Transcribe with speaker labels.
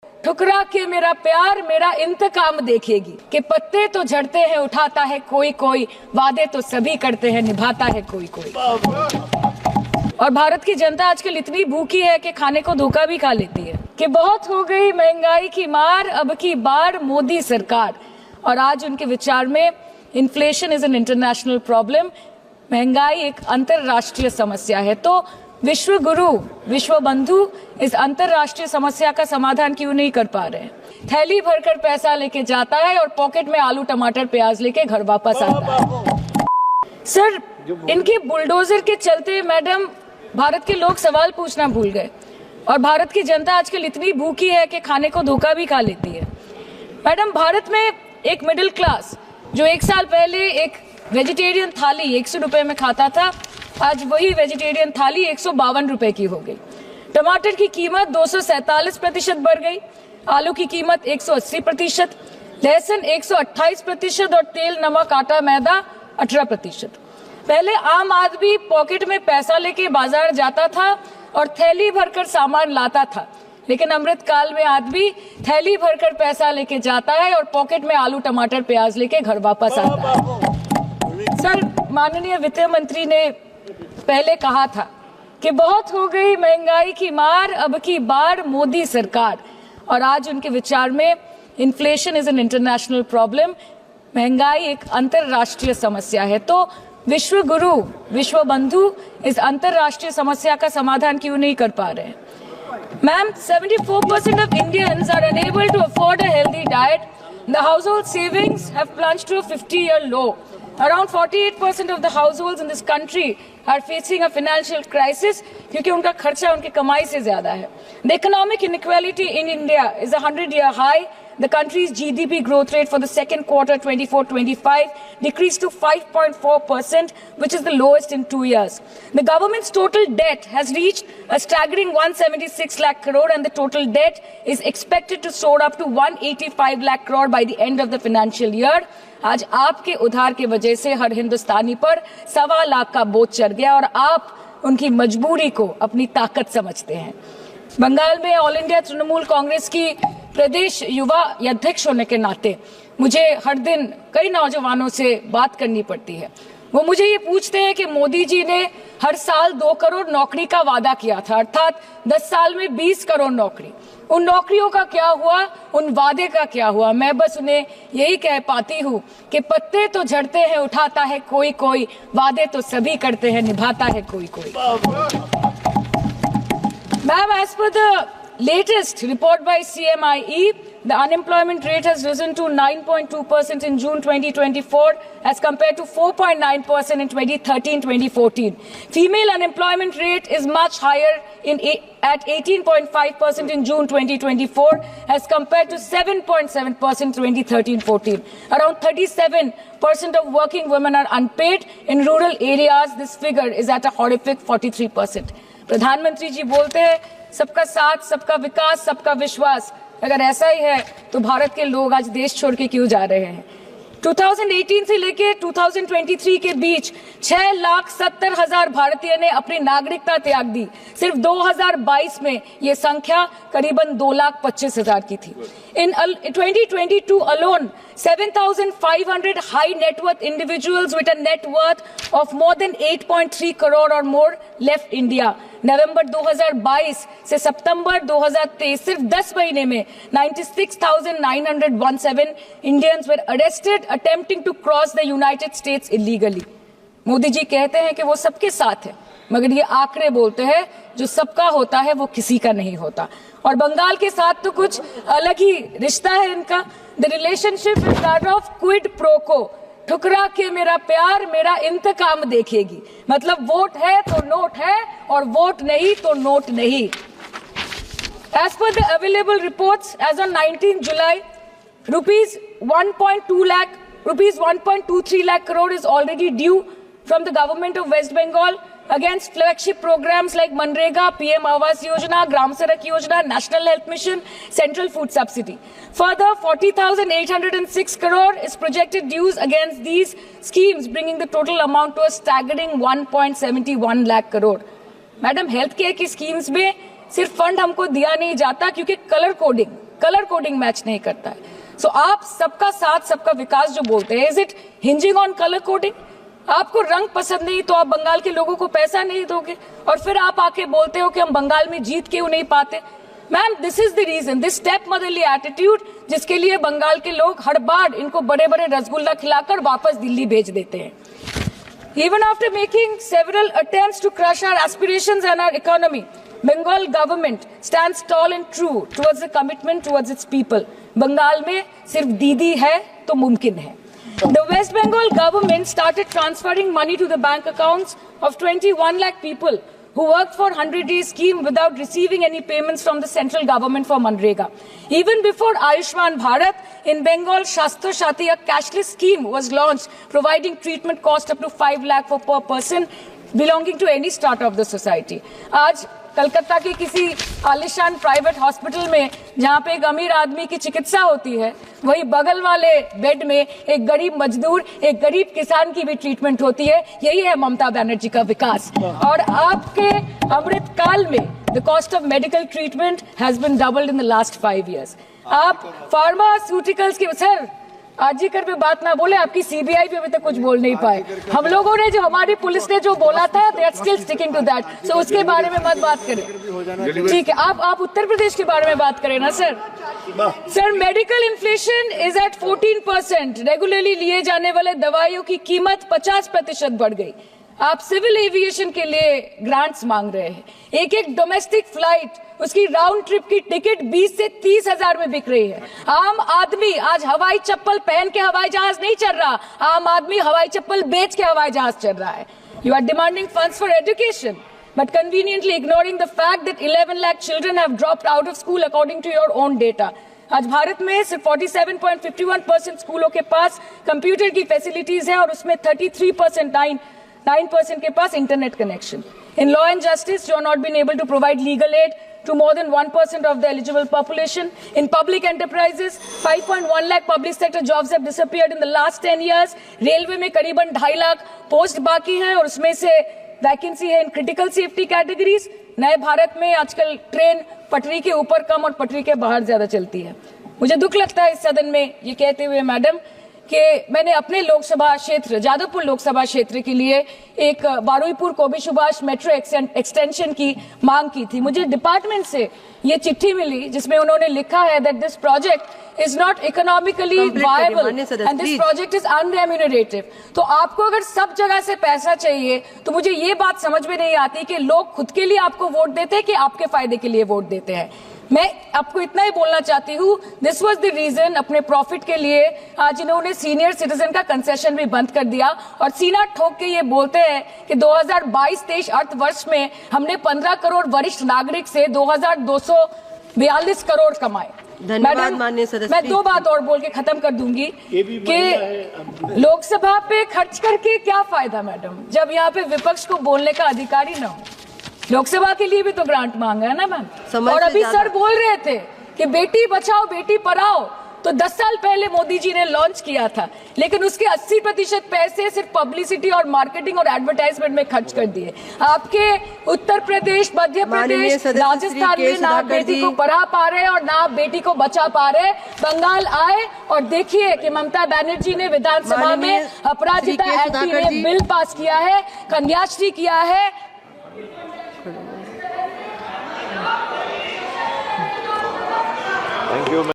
Speaker 1: ठुकरा के मेरा प्यार मेरा इंतकाम देखेगी कि पत्ते तो झड़ते हैं उठाता है कोई कोई, वादे तो सभी करते हैं निभाता है कोई कोई। और भारत की जनता आजकल इतनी भूखी है कि खाने को धोखा भी खा लेती है कि बहुत हो गई महंगाई की मार, अब की बार मोदी सरकार। और आज उनके विचार में inflation is an international problem, महंगाई एक अंतरराष्ट्रीय समस्या है। तो विश्व गुरु विश्व बंधु इस अंतरराष्ट्रीय समस्या का समाधान क्यों नहीं कर पा रहे हैं? थैली भरकर पैसा लेके जाता है और पॉकेट में आलू टमाटर प्याज लेके घर वापस आता है। सर, इनके बुलडोजर के चलते मैडम भारत के लोग सवाल पूछना भूल गए और भारत की जनता आजकल इतनी भूखी है कि खाने को धोखा भी खा लेती है। मैडम, भारत में एक मिडिल क्लास जो एक साल पहले एक वेजिटेरियन थाली 100 रुपए में खाता था, आज वही वेजिटेरियन थाली 152 रुपए की हो गई। टमाटर की कीमत 247% बढ़ गई, आलू की कीमत 180%, लहसुन 128% और तेल नमक आटा मैदा 18%। पहले आम आदमी पॉकेट में पैसा लेके बाजार जाता था और थैली भरकर सामान लाता था, लेकिन अमृतकाल में आदमी थैली भरकर पैसा लेके जाता है और पॉकेट में आलू टमाटर प्याज लेके घर वापस आता है। सर, माननीय वित्त मंत्री ने पहले कहा था कि बहुत हो गई महंगाई की मार, अब की बार मोदी सरकार। और आज उनके विचार में inflation is an international problem, महंगाई एक अंतरराष्ट्रीय समस्या है। तो विश्व गुरु विश्व बंधु इस अंतरराष्ट्रीय समस्या का समाधान क्यों नहीं कर पा रहे हैं? Ma'am, 74% of Indians are unable to afford a healthy diet. The household savings have plunged to a 50-year low. Around 48% of the households in this country are facing a financial crisis क्योंकि उनका खर्चा उनकी कमाई से ज्यादा है। The economic inequality in India is a 100-year high. The country's GDP growth rate for the second quarter 24-25 decreased to 5.4%, which is the lowest in 2 years. The government's total debt has reached a staggering 176 lakh crore and the total debt is expected to soar up to 185 lakh crore by the end of the financial year. आज आपके उधार की वजह से हर हिंदुस्तानी पर 1.25 लाख का बोझ चढ़ गया और आप उनकी मजबूरी को अपनी ताकत समझते हैं। बंगाल में ऑल इंडिया तृणमूल कांग्रेस की प्रदेश युवा अध्यक्ष होने के नाते मुझे हर दिन कई नौजवानों से बात करनी पड़ती है। वो मुझे ये पूछते हैं कि मोदी जी ने हर साल 2 करोड़ नौकरी का वादा किया था, अर्थात 10 साल में 20 करोड़ नौकरी। उन नौकरियों का क्या हुआ, उन वादे का क्या हुआ? मैं बस उन्हें यही कह पाती हूँ कि पत्ते तो झड़ते हैं उठाता है कोई कोई, वादे तो सभी करते हैं निभाता है कोई कोई। Ma'am, as per the latest report by CMIE, the unemployment rate has risen to 9.2% in June 2024 as compared to 4.9% in 2013-2014. Female unemployment rate is much higher at 18.5% in June 2024 as compared to 7.7% 2013-14. Around 37% of working women are unpaid. In rural areas, this figure is at a horrific 43%. प्रधानमंत्री जी बोलते हैं सबका साथ, सबका विकास, सबका विश्वास। अगर ऐसा ही है तो भारत के लोग आज देश छोड़ के क्यों जा रहे हैं? 2018 से लेके 2023 के बीच 6,70,000 भारतीय ने अपनी नागरिकता त्याग दी। सिर्फ 2022 में ये संख्या करीबन 2,25,000 की थी। In 2022 alone, 7,500 high net worth individuals with a net worth of more than 8.3 crore or more left India. नवंबर 2022 से सितंबर 2023 सिर्फ 10 महीने में 96,917 Indians were arrested attempting to cross the United States illegally. Modi ji कहते हैं कि वो सबके साथ है, मगर ये आंकड़े बोलते हैं जो सबका होता है वो किसी का नहीं होता। और बंगाल के साथ तो कुछ अलग ही रिश्ता है इनका। The relationship is that of quid pro को। ठुकरा के मेरा प्यार मेरा इंतकाम देखेगी, मतलब वोट है तो नोट है और वोट नहीं तो नोट नहीं। As per the available reports, as on 19 July, rupees 1.23 lakh crore is already due from the government of West Bengal against flagship programs like Manrega, PM Awas Yojana, Gram Sadak Yojana, National Health Mission, Central Food Subsidy. Further, 40,806 crore is projected dues against these schemes, bringing the total amount to a staggering 1.71 lakh crore. Madam, health care की schemes में सिर्फ fund हमको दिया नहीं जाता क्योंकि colour coding colour coding match नहीं करता है। सो आप सबका साथ सबका विकास जो बोलते हैं, is it hinging on colour coding? आपको रंग पसंद नहीं तो आप बंगाल के लोगों को पैसा नहीं दोगे और फिर आप आके बोलते हो कि हम बंगाल में जीत क्यों नहीं पाते। Ma'am, this is the reason, this step motherly attitude, जिसके लिए बंगाल के लोग हर बार इनको बड़े बड़े रसगुल्ला खिलाकर वापस दिल्ली भेज देते हैं। Even after making several attempts to crush our aspirations and our economy, Bengal government stands tall and true towards the commitment towards its people. Bengal में सिर्फ दीदी है तो मुमकिन है। The West Bengal government started transferring money to the bank accounts of 21 lakh people who worked for 100-day scheme without receiving any payments from the central government for Manrega. Even before Ayushman Bharat, in Bengal, Shastro Shati, a cashless scheme was launched, providing treatment cost up to 5 lakh for per person belonging to any strata of the society. आज कलकत्ता की किसी आलिशान private hospital में जहां पे एक अमीर आदमी की चिकित्सा होती है, वही बगल वाले बेड में एक गरीब मजदूर, एक गरीब किसान की भी ट्रीटमेंट होती है। यही है ममता बनर्जी का विकास। और आपके अमृत काल में the cost of medical treatment has been doubled in the last 5 years। आप फार्मास्यूटिकल्स के सर आरजीकर पे बात ना बोले, आपकी सीबीआई पे अभी तक कुछ बोल नहीं पाए। हम लोगों ने जो, हमारी पुलिस ने जो बोला था, they are still sticking to that. So उसके बारे में मत बात करें, ठीक है? आप उत्तर प्रदेश के बारे में बात करें ना sir. Sir, medical inflation is at 14%। Regularly लिए जाने वाले दवाइयों की कीमत 50% बढ़ गई। आप सिविल एविएशन के लिए ग्रांट्स मांग रहे हैं। एक एक डोमेस्टिक फ्लाइट, उसकी राउंड ट्रिप की टिकट 20 से 30 हजार में बिक रही है। आम आदमी आज हवाई चप्पल पहन के हवाई जहाज नहीं चल रहा, आम आदमी हवाई चप्पल बेच के हवाई जहाज चल रहा है। You are demanding funds for education but conveniently ignoring the fact that 11 lakh children have dropped out of school according to your own data. आज भारत में सिर्फ 47.51% स्कूलों के पास कंप्यूटर की फैसिलिटीज है और उसमें 9% के पास internet connection. In law and justice, you are not being able to provide legal aid to more than 1% of the eligible population. In public enterprises, 5.1 lakh public sector jobs have disappeared in the last 10 years. Railway में करीबन 2.5 lakh post बाकी हैं और उसमें से vacancy है in critical safety categories. नए भारत में आजकल ट्रेन पटरी के ऊपर कम और पटरी के बाहर ज्यादा चलती है। मुझे दुख लगता है इस सदन में ये कहते हुए मैडम कि मैंने अपने लोकसभा क्षेत्र जादवपुर लोकसभा क्षेत्र के लिए एक बारुईपुर कोबी सुभाष मेट्रो एक्सटेंशन की मांग की थी। मुझे डिपार्टमेंट से ये चिट्ठी मिली जिसमें उन्होंने लिखा है that this project is not economically viable and this project is unremunerative. तो आपको अगर सब जगह से पैसा चाहिए तो मुझे ये बात समझ में नहीं आती कि लोग खुद के लिए आपको वोट देते हैं कि आपके फायदे के लिए वोट देते हैं। मैं आपको इतना ही बोलना चाहती हूँ, दिस वाज द रीजन, अपने प्रॉफिट के लिए आज इन्होंने सीनियर सिटीजन का कंसेशन भी बंद कर दिया और सीना ठोक के ये बोलते हैं कि 2022-23 अर्थ वर्ष में हमने 15 करोड़ वरिष्ठ नागरिक से 2242 करोड़ कमाए।
Speaker 2: धन्यवाद माननीय सदस्य।
Speaker 1: मैं 2 बात और बोल के खत्म कर दूंगी कि लोकसभा पे खर्च करके क्या फायदा मैडम, जब यहाँ पे विपक्ष को बोलने का अधिकार ही न हो। लोकसभा के लिए भी तो ग्रांट मांगा है ना मैम। और अभी सर बोल रहे थे कि बेटी बचाओ बेटी पढ़ाओ, तो 10 साल पहले मोदी जी ने लॉन्च किया था, लेकिन उसके 80% पैसे सिर्फ पब्लिसिटी और मार्केटिंग और एडवर्टाइजमेंट में खर्च कर दिए। आपके उत्तर प्रदेश, मध्य प्रदेश, राजस्थान में ना बेटी को पढ़ा पा रहे और ना बेटी को बचा पा रहे। बंगाल आए और देखिए कि ममता बनर्जी ने विधानसभा में अपराजिता एक्ट में बिल पास किया है, कन्याश्री किया है।